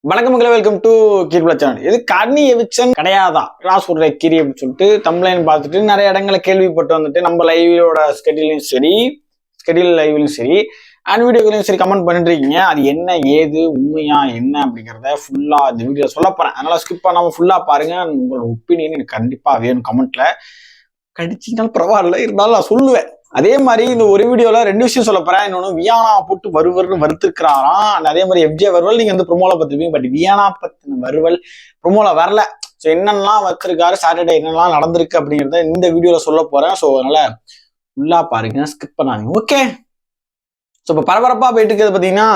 வணக்கம் மக்களே, welcome to கீர்புலா channel. இது கர்ணி எவிக்ஷன் கிடையாதா ராஸ் ஒரு கிரி அப்படின்னு சொல்லிட்டு தம்ப்லைன் பார்த்துட்டு நிறைய இடங்களை கேள்விப்பட்டு வந்துட்டு நம்ம லைவோட ஸ்கெடியூல் லைவ்லையும் சரி அண்ட் வீடியோக்களையும் சரி கமெண்ட் பண்ணிட்டு இருக்கீங்க. அது என்ன ஏது உண்மையா என்ன அப்படிங்கிறத ஃபுல்லா இந்த வீடியோ சொல்ல போறேன். அதனால ஸ்கிப் பண்ணாம ஃபுல்லா பாருங்க. உங்களோட ஒப்பீனியன் எனக்கு கண்டிப்பா வேணும். கமெண்ட்ல கடிச்சிங்கனாலும் பரவாயில்ல, இருந்தாலும் நான் சொல்லுவேன். அதே மாதிரி இந்த ஒரு வீடியோல ரெண்டு விஷயம் சொல்ல போறேன். இன்னொன்னு வியானா போட்டு வருவர்னு வருத்திருக்கிறாராம். அதே மாதிரி எஃப்ஜே வருவல் நீங்க வந்து ப்ரொமோல பார்த்துருப்பீங்க. பட் வியானா பத்தின வருவல் ப்ரொமோல வரல. ஸோ என்னென்னலாம் வச்சிருக்காரு, சாட்டர்டே என்னெல்லாம் நடந்திருக்கு அப்படிங்கிறத இந்த வீடியோல சொல்ல போறேன். ஸோ அதனால ஃபுல்லா பாருங்க, ஸ்கிப் பண்ணாதீங்க. ஓகே. ஸோ இப்போ பரபரப்பா போயிட்டு இருக்கிறது பார்த்தீங்கன்னா,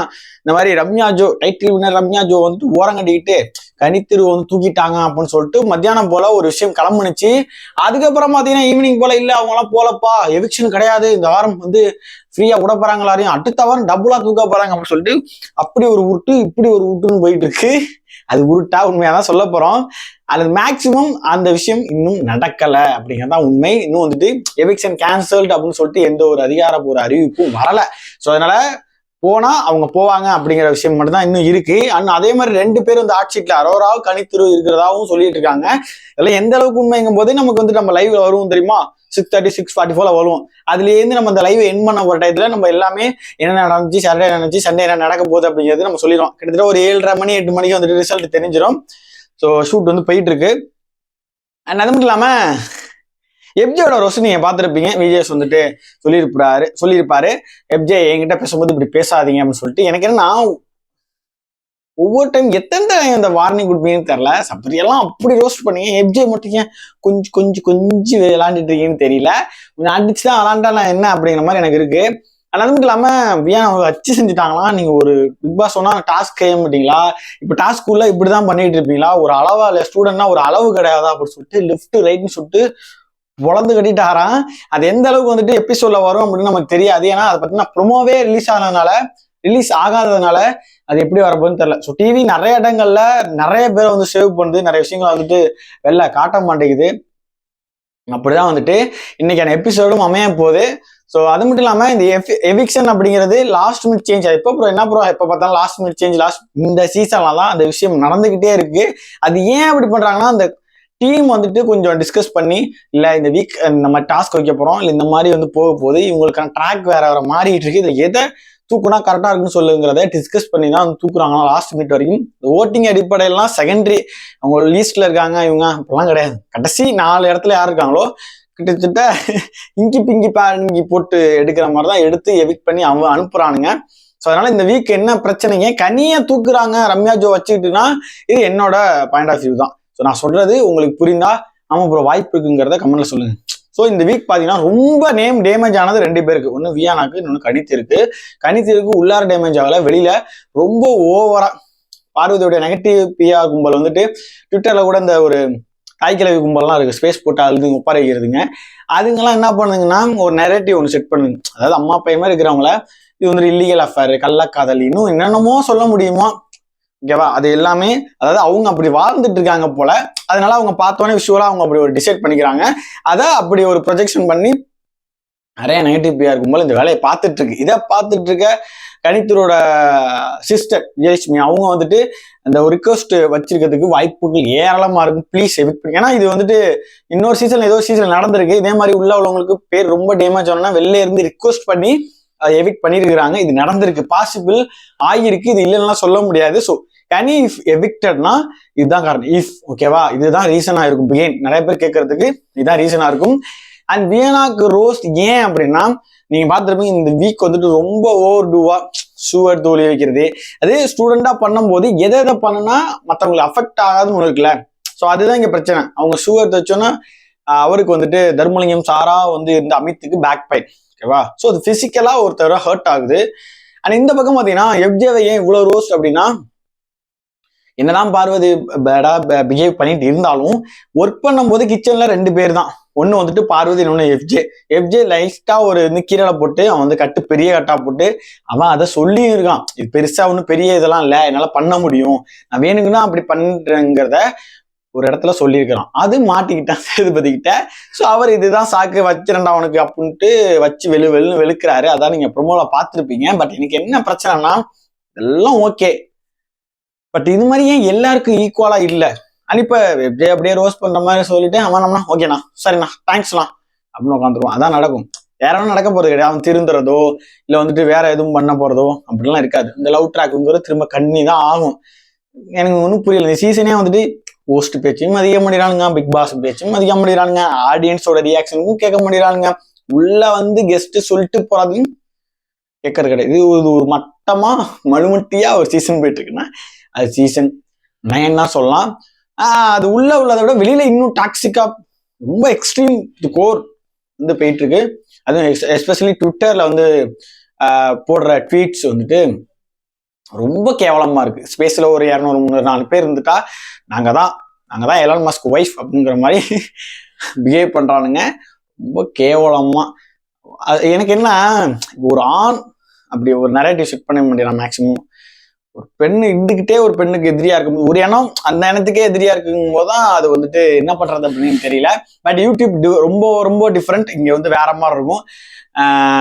இந்த மாதிரி Ramya Joe title winner Ramya Joe வந்து ஓரம் கட்டிக்கிட்டு கனித்திரு வந்து தூக்கிட்டாங்க அப்படின்னு சொல்லிட்டு மத்தியானம் போல ஒரு விஷயம் கிளம்புனுச்சு. அதுக்கப்புறம் பார்த்தீங்கன்னா ஈவினிங் போல இல்லை அவங்களாம் போலப்பா, எவிக்ஷன் கிடையாது, இந்த வாரம் வந்து ஃப்ரீயா விட போறாங்க, எல்லாரையும் அடுத்த வாரம் டபுளா தூக்க போறாங்க அப்படின்னு சொல்லிட்டு அப்படி ஒரு உருட்டு இப்படி ஒரு உருட்டுன்னு போயிட்டு இருக்கு. அது உருட்டா உண்மையாதான் சொல்ல போறோம். அது மேக்சிமம் அந்த விஷயம் இன்னும் நடக்கல அப்படிங்கிறதான் உண்மை. இன்னும் வந்துட்டு எவிக்ஷன் கேன்சல்டு அப்படின்னு சொல்லிட்டு எந்த ஒரு அதிகாரப்பூர்வ அறிவிப்பும் வரல. ஸோ அதனால போனா அவங்க போவாங்க அப்படிங்கிற விஷயம் மட்டும் தான் இன்னும் இருக்கு. அண்ட் அதே மாதிரி ரெண்டு பேரும் வந்து ஆட்சிட்ல அரோராவ் கனித்திரு இருக்கிறதாவும் சொல்லிட்டு இருக்காங்க. இதெல்லாம் எந்த அளவுக்கு உண்மைங்கும் போது நமக்கு வந்து நம்ம லைவ்ல வருவோம் தெரியுமா, 6:30 6:44 வருவோம். அதுலேருந்து நம்ம இந்த லைவ் என் பண்ண ஒரு டயத்துல நம்ம எல்லாமே என்ன நடந்துச்சு, சாட்டர்டே நடந்துச்சு, சண்டே என்ன நடக்க போகுது அப்படிங்கிறது நம்ம சொல்லிடுவோம். கிட்டத்தட்ட ஒரு 7:30 மணி 8 மணிக்கு வந்துட்டு ரிசல்ட் தெரிஞ்சிடும். ஸோ ஷூட் வந்து போயிட்டு இருக்கு. அண்ட் அது மட்டும் இல்லாம எஃப்ஜேயோட ரோஸ் நீங்க பார்த்துருப்பீங்க. விஜேஎஸ் வந்துட்டு சொல்லியிருப்பாரு எஃப்ஜே என்கிட்ட பேசும்போது இப்படி பேசாதீங்க அப்படின்னு சொல்லிட்டு. எனக்கு என்ன ஒவ்வொரு டைம் எத்தனை அந்த வார்னிங் கொடுப்பீங்கன்னு தெரியல. சப்பரியெல்லாம் அப்படி ரோஸ்ட் பண்ணீங்க, எஃப்ஜே மட்டும் கொஞ்சம் விளையாண்டுட்டு இருக்கீங்கன்னு தெரியல. கொஞ்சம் அடிச்சுதான் விளாண்டா நான் என்ன அப்படிங்கிற மாதிரி எனக்கு இருக்கு. அது மட்டும் இல்லாம ஏன் அவங்க வச்சு செஞ்சுட்டாங்களா, நீங்க ஒரு பிக் பாஸ் சொன்னா டாஸ்க் செய்ய மாட்டீங்களா, இப்ப டாஸ்க் உள்ள இப்படிதான் பண்ணிட்டு இருப்பீங்களா, ஒரு அளவா இல்லை ஸ்டூடெண்ட்னா ஒரு அளவு கிடையாதா அப்படின்னு சொல்லிட்டு லெஃப்ட் ரைட்னு சொல்லிட்டு பொழந்து கட்டிட்டாராம். அது எந்த அளவுக்கு வந்துட்டு எபிசோட்ல வரும் அப்படின்னு நமக்கு தெரியாது. ஏன்னா அதை பத்தினா ப்ரொமோவே ரிலீஸ் ஆகாததுனால அது எப்படி வரப்போன்னு தெரியல. ஸோ டிவி நிறைய இடங்கள்ல நிறைய பேரை வந்து சேவ் பண்ணுது, நிறைய விஷயங்களை வந்துட்டு வெளில காட்ட மாட்டேங்குது. அப்படிதான் வந்துட்டு இன்னைக்கான எபிசோடும் அமைய போகுது. ஸோ அது மட்டும் இல்லாம இந்த எவிக்ஷன் அப்படிங்கிறது லாஸ்ட் மினிட் சேஞ்ச். எப்போ என்ன ப்ரோ எப்போ பார்த்தாலும் லாஸ்ட் மினிட் சேஞ்ச், இந்த சீசன்ல தான் அந்த விஷயம் நடந்துகிட்டே இருக்கு. அது ஏன் அப்படி பண்றாங்கன்னா, அந்த டீம் வந்துட்டு கொஞ்சம் டிஸ்கஸ் பண்ணி இல்லை இந்த வீக் இந்த மாதிரி டாஸ்க் வைக்க போறோம், இல்லை இந்த மாதிரி வந்து போக போகுது, இவங்களுக்கான ட்ராக் வேற மாறிட்டு இருக்கு, இதை எதை தூக்குனா கரெக்டா இருக்குன்னு சொல்லுங்கிறத டிஸ்கஸ் பண்ணி தான் தூக்குறாங்களா லாஸ்ட் மினிட் வரைக்கும். ஓட்டிங் அடிப்படையெல்லாம் செகண்டரி, அவங்க லீஸ்ட்ல இருக்காங்க இவங்க அப்படிலாம் கிடையாது. கடைசி 4 இடத்துல யார் இருக்காங்களோ கிட்டத்தட்ட இங்கி பிங்கி பாங்கி போட்டு எடுக்கிற மாதிரி தான் எடுத்து எவிக்ட் பண்ணி அவங்க அனுப்புறானுங்க. ஸோ அதனால இந்த வீக் என்ன பிரச்சனைங்க, கனியை தூக்குறாங்க ரம்யா ஜோ வச்சுக்கிட்டுனா இது என்னோட பாயிண்ட் ஆஃப் வியூ தான். ஸோ நான் சொல்றது உங்களுக்கு புரிந்தா ஆமா ப்ரோ வாய்ப்பு இருக்குங்கிறத கமெண்ட்ல சொல்லுங்க. ஸோ இந்த வீக் பார்த்தீங்கன்னா ரொம்ப நேம் டேமேஜ் ஆனது 2 பேருக்கு. ஒன்று வியானாக்கு, இன்னொன்று கனித்திருக்கு உள்ளார டேமேஜ் ஆகல, வெளியில ரொம்ப ஓவரா பார்வதியோட நெகட்டிவ் பிஆர் கும்பல் வந்துட்டு ட்விட்டர்ல கூட இந்த ஒரு தாய்க்கிழவி கும்பல்லாம் இருக்கு, ஸ்பேஸ் போட்டு அழுது ஒப்பார வைக்கிறதுங்க. அதுங்கெல்லாம் என்ன பண்ணுங்கன்னா ஒரு நெரேட்டிவ் ஒன்று செட் பண்ணுங்க. அதாவது அம்மா பையன் மாதிரி இருக்கிறவங்கள இது வந்து இல்லீகல் அஃபேர், கள்ளக்காதல், இன்னும் என்னென்னமோ சொல்ல முடியுமா, ஓகேவா? அது எல்லாமே அதாவது அவங்க அப்படி வாழ்ந்துட்டு இருக்காங்க போல, அதனால அவங்க பார்த்தோன்னே விஷுவலா அவங்க அப்படி ஒரு டிசைட் பண்ணிக்கிறாங்க. அதை அப்படி ஒரு ப்ரொஜெக்ஷன் பண்ணி நிறைய நெகட்டிவ் பிஆர் இருக்கும்போது இந்த வேலையை பார்த்துட்டு இருக்கு. இதை பார்த்துட்டு இருக்க கனித்தரோட சிஸ்டர் விஜயலட்சுமி அவங்க வந்துட்டு அந்த ஒரு ரிக்வஸ்ட் வச்சிருக்கிறதுக்கு வாய்ப்புகள் ஏராளமா இருக்கும். ப்ளீஸ் எவிக்ட் பண்ணி, ஏன்னா இது வந்துட்டு இன்னொரு சீசன் ஏதோ சீசன் நடந்திருக்கு. இதே மாதிரி உள்ளவங்களுக்கு பேர் ரொம்ப டேமேஜ் ஆனா வெளில இருந்து ரிக்வஸ்ட் பண்ணி அதை எவிக்ட் பண்ணிருக்கிறாங்க. இது நடந்திருக்கு, பாசிபிள் ஆகியிருக்கு, இது இல்லைன்னா சொல்ல முடியாது. ஸோ கனி இஃப் எவிக்டட்னா இதுதான் காரணம். இஃப் ஓகேவா, இதுதான் ரீசனா இருக்கும். ஏன் நிறைய பேர் கேட்கறதுக்கு இதுதான் ரீசனா இருக்கும். அண்ட் வியனாக்கு ரோஸ்ட் ஏன் அப்படின்னா, நீங்க பார்த்துருப்பீங்க இந்த வீக் வந்துட்டு ரொம்ப ஓவர் டூவா ஷூவர் தோழி வைக்கிறது, அதே ஸ்டூடெண்டா பண்ணும்போது எதை பண்ணுனா மற்றவங்களுக்கு அஃபெக்ட் ஆகாதுன்னு ஒன்று இருக்குல்ல. ஸோ அதுதான் இங்க பிரச்சனை. அவங்க ஷூவர் வச்சோன்னா அவருக்கு வந்துட்டு தர்மலிங்கம் சாரா வந்து இருந்த அமித்துக்கு பேக் பெயின், ஓகேவா? ஸோ அது பிசிக்கலா ஒருத்தர ஹர்ட் ஆகுது. அண்ட் இந்த பக்கம் பார்த்தீங்கன்னா எஃப்ஜேவை ஏன் இவ்வளவு ரோஸ்ட் அப்படின்னா, என்னதான் பார்வதி பேடா பிஹேவ் பண்ணிட்டு இருந்தாலும் ஒர்க் பண்ணும்போது கிச்சன்ல 2 பேர் தான். ஒன்னு வந்துட்டு பார்வதி, இன்னொன்னு எஃப்ஜே லைட்டா ஒரு கீரலை போட்டு அவன் வந்து கட்டு பெரிய கட்டா போட்டு அவன் அதை சொல்லி இருக்கான், இது பெருசா ஒன்றும் பெரிய இதெல்லாம் இல்லை, என்னால பண்ண முடியும், நான் வேணுங்கன்னா அப்படி பண்றேங்கிறத ஒரு இடத்துல சொல்லியிருக்கிறான். அது மாட்டிக்கிட்டான் சேதுபதிக்கிட்ட. ஸோ அவர் இதுதான் சாக்கு வச்சிரண்டா அவனுக்கு அப்படின்ட்டு வச்சு வெளுக்கிறாரு. அதான் நீங்க ப்ரொமோல பார்த்துருப்பீங்க. பட் எனக்கு என்ன பிரச்சனைனா, எல்லாம் ஓகே, பட் இது மாதிரி ஏன் எல்லாருக்கும் ஈக்குவலா இல்லை? இப்ப அப்படியே ரோஸ் பண்ற மாதிரி சொல்லிட்டு அவன் நம்மனா ஓகேண்ணா சரிண்ணா தேங்க்ஸ்ண்ணா அப்படின்னு உட்காந்துருவான். அதான் நடக்கும். வேற ஒன்றும் நடக்க போறது கிடையாது. அவன் திருந்துறதோ இல்லை வந்துட்டு வேற எதுவும் பண்ண போறதோ அப்படிலாம் இருக்காது. இந்த லவ் ட்ராக்குங்கிறது திரும்ப கண்ணி தான் ஆகும். எனக்கு ஒன்றும் புரியல. இந்த சீசனே வந்துட்டு போஸ்ட் பேச்சையும் மதிக்க முடியறானுங்க, பிக் பாஸ் பேச்சும் மதிக்க முடியறானுங்க, ஆடியன்ஸோட ரியாக்ஷனுக்கும் கேட்க முடியறானுங்க, உள்ள வந்து கெஸ்ட் சொல்லிட்டு போறதையும் கேட்கறது கிடையாது. இது ஒரு மட்டமா மழுமட்டியா ஒரு சீசன் போயிட்டு இருக்குன்னா அது சீசன் 9 தான் சொல்லலாம். அது உள்ளதை விட வெளியில இன்னும் டாக்ஸிக்கா ரொம்ப எக்ஸ்ட்ரீம் கோர் வந்து போயிட்டு இருக்கு. அதுவும் எஸ்பெஷலி ட்விட்டர்ல வந்து போடுற ட்வீட்ஸ் வந்துட்டு ரொம்ப கேவலமா இருக்கு. ஸ்பேஸ்ல ஒரு 200 300 பேர் இருந்துட்டா நாங்க தான் எலான் மஸ்க் ஒய்ஃப் அப்படிங்கிற மாதிரி பிஹேவ் பண்றானுங்க ரொம்ப கேவலமா. எனக்கு என்ன, ஒரு ஆண் அப்படி ஒரு நரேட்டிவ் செட் பண்ண முடியலாம். மேக்சிமம் ஒரு பெண்ணு இருந்துகிட்டே ஒரு பெண்ணுக்கு எதிரியா இருக்கும், ஒரு இனம் அந்த இனத்துக்கே எதிரியா இருக்கும் போதுதான் அது வந்துட்டு என்ன பண்றது அப்படின்னு தெரியல. பட் யூடியூப் ரொம்ப ரொம்ப டிஃப்ரெண்ட். இங்க வந்து வேற மாதிரி இருக்கும்.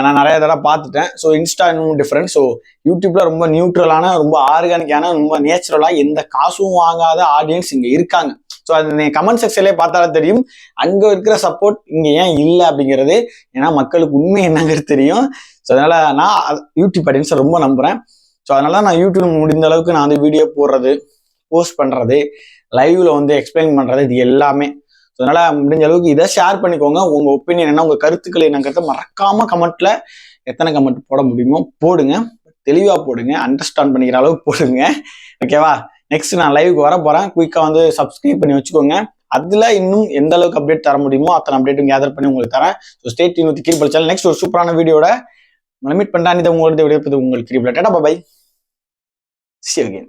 நான் நிறைய தடவை பார்த்துட்டேன். ஸோ இன்ஸ்டா இன்னும் டிஃப்ரெண்ட். ஸோ யூடியூப்ல ரொம்ப நியூட்ரலான, ரொம்ப ஆர்கானிக்கான, ரொம்ப நேச்சுரலா எந்த காசும் வாங்காத ஆடியன்ஸ் இங்க இருக்காங்க. ஸோ அது நீ கமெண்ட் செக்ஷன்லேயே பார்த்தாலே தெரியும் அங்க இருக்கிற சப்போர்ட் இங்க ஏன் இல்லை அப்படிங்கிறது. ஏன்னா மக்களுக்கு உண்மை என்னங்கிறது தெரியும். ஸோ அதனால நான் யூடியூப் ஆடியன்ஸை ரொம்ப நம்புறேன். ஸோ அதனால நான் யூடியூப் முடிந்த அளவுக்கு நான் வந்து வீடியோ போடுறது, போஸ்ட் பண்றது, லைவ்ல வந்து எக்ஸ்பிளைன் பண்றது, இது எல்லாமே. அதனால முடிஞ்ச அளவுக்கு இதை ஷேர் பண்ணிக்கோங்க. உங்க ஒப்பீனியன் என்ன, உங்க கருத்துக்கள் என்னங்கிறத மறக்காம கமெண்ட்ல எத்தனை கமெண்ட் போட முடியுமோ போடுங்க. தெளிவா போடுங்க, அண்டர்ஸ்டாண்ட் பண்ணிக்கிற அளவுக்கு போடுங்க. ஓகேவா? நெக்ஸ்ட் நான் லைவுக்கு வர போறேன். குயிக்கா வந்து சப்ஸ்கிரைப் பண்ணி வச்சுக்கோங்க. அதுல இன்னும் எந்த அளவுக்கு அப்டேட் தர முடியுமோ அத்தனை அப்டேட்டும் கேதர் பண்ணி உங்களுக்கு தரேன். So stay tuned with Kribal channel. Next ஒரு சூப்பரான வீடியோட மீட் பண்றேன். இதை உங்களோட உங்களுக்கு Kribal. Tata bye. See you again.